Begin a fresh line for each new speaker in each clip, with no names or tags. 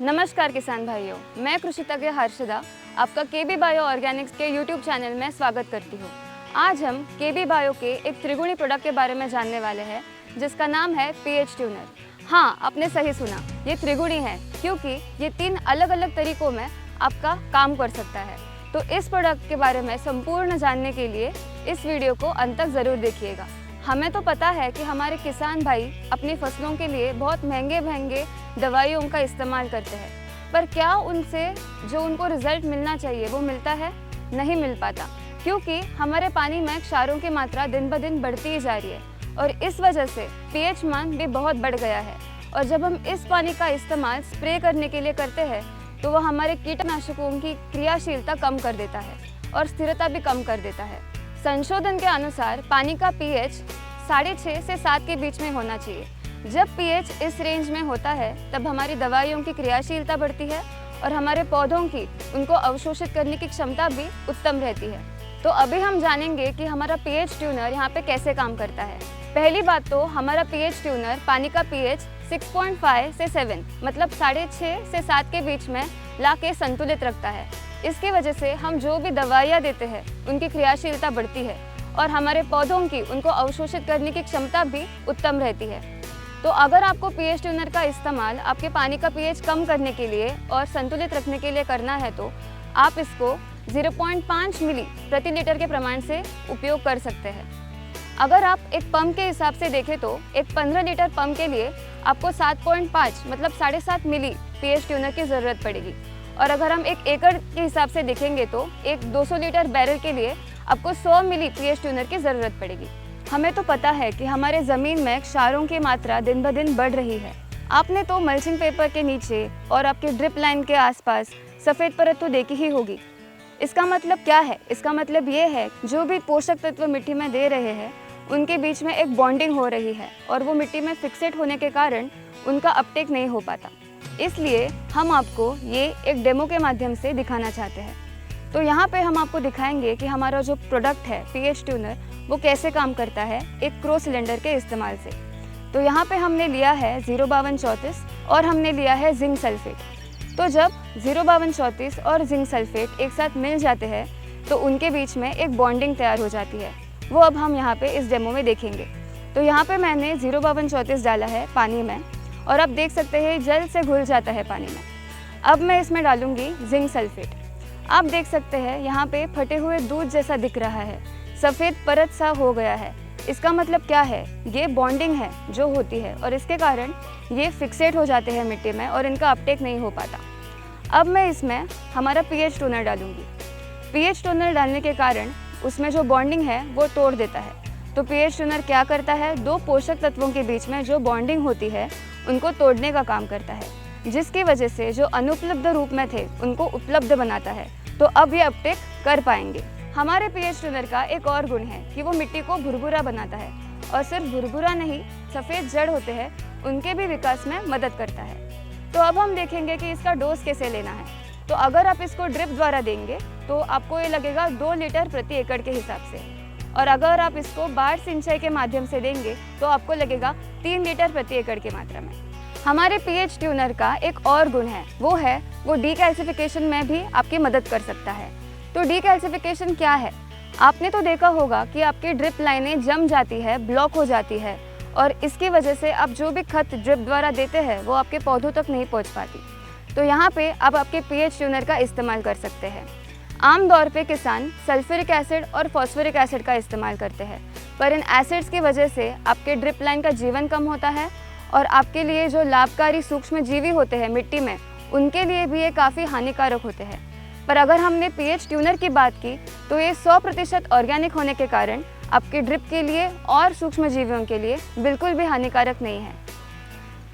नमस्कार किसान भाइयों, मैं कृषितज्ञ हर्षदा आपका केबी बायो ऑर्गेनिक्स के यूट्यूब चैनल में स्वागत करती हूँ। आज हम केबी बायो के एक त्रिगुणी प्रोडक्ट के बारे में जानने वाले हैं जिसका नाम है पीएच ट्यूनर। हाँ, आपने सही सुना, ये त्रिगुणी है क्योंकि ये 3 अलग अलग तरीकों में आपका काम कर सकता है। तो इस प्रोडक्ट के बारे में संपूर्ण जानने के लिए इस वीडियो को अंत तक ज़रूर देखिएगा। हमें तो पता है कि हमारे किसान भाई अपनी फसलों के लिए बहुत महंगे दवाइयों का इस्तेमाल करते हैं, पर क्या उनसे जो उनको रिजल्ट मिलना चाहिए वो मिलता है? नहीं मिल पाता, क्योंकि हमारे पानी में क्षारों की मात्रा दिन ब दिन बढ़ती ही जा रही है और इस वजह से पीएच मान भी बहुत बढ़ गया है। और जब हम इस पानी का इस्तेमाल स्प्रे करने के लिए करते हैं तो वह हमारे कीटनाशकों की क्रियाशीलता कम कर देता है और स्थिरता भी कम कर देता है। संशोधन के अनुसार पानी का पीएच 6.5 से 7 के बीच में होना चाहिए। जब पीएच इस रेंज में होता है तब हमारी दवाइयों की क्रियाशीलता बढ़ती है और हमारे पौधों की उनको अवशोषित करने की क्षमता भी उत्तम रहती है। तो अभी हम जानेंगे कि हमारा पीएच ट्यूनर यहाँ पे कैसे काम करता है। पहली बात तो हमारा पीएच ट्यूनर पानी का पीएच 6.5 से 7 मतलब 6.5 से 7 के बीच में ला के संतुलित रखता है। इसकी वजह से हम जो भी दवाइयाँ देते हैं उनकी क्रियाशीलता बढ़ती है और हमारे पौधों की उनको अवशोषित करने की क्षमता भी उत्तम रहती है। तो अगर आपको पीएच ट्यूनर का इस्तेमाल आपके पानी का पीएच कम करने के लिए और संतुलित रखने के लिए करना है तो आप इसको 0.5 मिली प्रति लीटर के प्रमाण से उपयोग कर सकते हैं। अगर आप एक पंप के हिसाब से देखें तो एक 15 लीटर पंप के लिए आपको 7.5 मतलब 7.5 मिली पीएच ट्यूनर की ज़रूरत पड़ेगी। और अगर हम एक एकड़ के हिसाब से देखेंगे तो एक 200 लीटर बैरल के लिए आपको 100 मिली पीएच ट्यूनर की ज़रूरत पड़ेगी। हमें तो पता है कि हमारे ज़मीन में क्षारों की मात्रा दिन ब दिन बढ़ रही है। आपने तो मल्चिंग पेपर के नीचे और आपके ड्रिप लाइन के आसपास सफ़ेद परत तो देखी ही होगी। इसका मतलब क्या है? इसका मतलब ये है जो भी पोषक तत्व मिट्टी में दे रहे हैं उनके बीच में एक बॉन्डिंग हो रही है और वो मिट्टी में फिक्सेट होने के कारण उनका अपटेक नहीं हो पाता। इसलिए हम आपको ये एक डेमो के माध्यम से दिखाना चाहते हैं। तो यहाँ पे हम आपको दिखाएंगे कि हमारा जो प्रोडक्ट है पीएच ट्यूनर वो कैसे काम करता है एक क्रो सिलेंडर के इस्तेमाल से। तो यहाँ पे हमने लिया है 05234 और हमने लिया है जिंक सल्फेट। तो जब 05234 और जिंक सल्फेट एक साथ मिल जाते हैं तो उनके बीच में एक बॉन्डिंग तैयार हो जाती है। वो अब हम यहाँ पे इस डेमो में देखेंगे। तो यहाँ पे मैंने 05234 डाला है पानी में और आप देख सकते हैं जल्द से घुल जाता है पानी में। अब मैं इसमें डालूंगी जिंक सल्फेट। आप देख सकते हैं यहाँ पे फटे हुए दूध जैसा दिख रहा है, सफ़ेद परत सा हो गया है। इसका मतलब क्या है? ये बॉन्डिंग है जो होती है और इसके कारण ये फिक्सेट हो जाते हैं मिट्टी में और इनका अपटेक नहीं हो पाता। अब मैं इसमें हमारा पीएच ट्यूनर डालूंगी। पीएच ट्यूनर डालने के कारण उसमें जो बॉन्डिंग है वो तोड़ देता है। तो पीएच ट्यूनर क्या करता है? 2 पोषक तत्वों के बीच में जो बॉन्डिंग होती है उनको तोड़ने का काम करता है, जिसकी वजह से जो अनुपलब्ध रूप में थे उनको उपलब्ध बनाता है। तो अब ये अपटेक कर पाएंगे। हमारे पीएच ट्यूनर का एक और गुण है कि वो मिट्टी को भुरभुरा बनाता है और सिर्फ भुरभुरा नहीं, सफ़ेद जड़ होते हैं उनके भी विकास में मदद करता है। तो अब हम देखेंगे कि इसका डोज कैसे लेना है। तो अगर आप इसको ड्रिप द्वारा देंगे तो आपको ये लगेगा 2 लीटर प्रति एकड़ के हिसाब से, और अगर आप इसको बाढ़ सिंचाई के माध्यम से देंगे तो आपको लगेगा 3 लीटर प्रति एकड़ की मात्रा में। हमारे पीएच ट्यूनर का एक और गुण है वो डीकैल्सिफिकेशन में भी आपकी मदद कर सकता है। तो डीकैल्सिफिकेशन क्या है? आपने तो देखा होगा कि आपकी ड्रिप लाइनें जम जाती है, ब्लॉक हो जाती है और इसकी वजह से आप जो भी खत ड्रिप द्वारा देते हैं वो आपके पौधों तक नहीं पहुँच पाती। तो यहाँ पे आप आपके पीएच ट्यूनर का इस्तेमाल कर सकते हैं। आमतौर पे किसान सल्फ्यूरिक एसिड और फॉस्फोरिक एसिड का इस्तेमाल करते हैं, पर इन एसिड्स की वजह से आपके ड्रिप लाइन का जीवन कम होता है और आपके लिए जो लाभकारी सूक्ष्म जीवी होते हैं मिट्टी में उनके लिए भी ये काफ़ी हानिकारक होते हैं। पर अगर हमने पीएच ट्यूनर की बात की तो ये 100% ऑर्गेनिक होने के कारण आपके ड्रिप के लिए और सूक्ष्म जीवियों के लिए बिल्कुल भी हानिकारक नहीं है।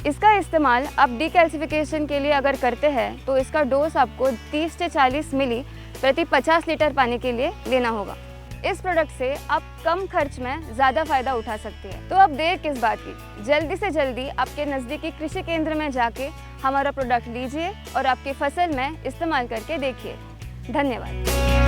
इसका इस्तेमाल आप डीकैल्सिफिकेशन के लिए अगर करते हैं तो इसका डोज आपको 30 से 40 मिली प्रति 50 लीटर पानी के लिए लेना होगा। इस प्रोडक्ट से आप कम खर्च में ज़्यादा फायदा उठा सकते हैं। तो अब देर किस बात की, जल्दी से जल्दी आपके नज़दीकी कृषि केंद्र में जाके हमारा प्रोडक्ट लीजिए और आपकी फसल में इस्तेमाल करके देखिए। धन्यवाद।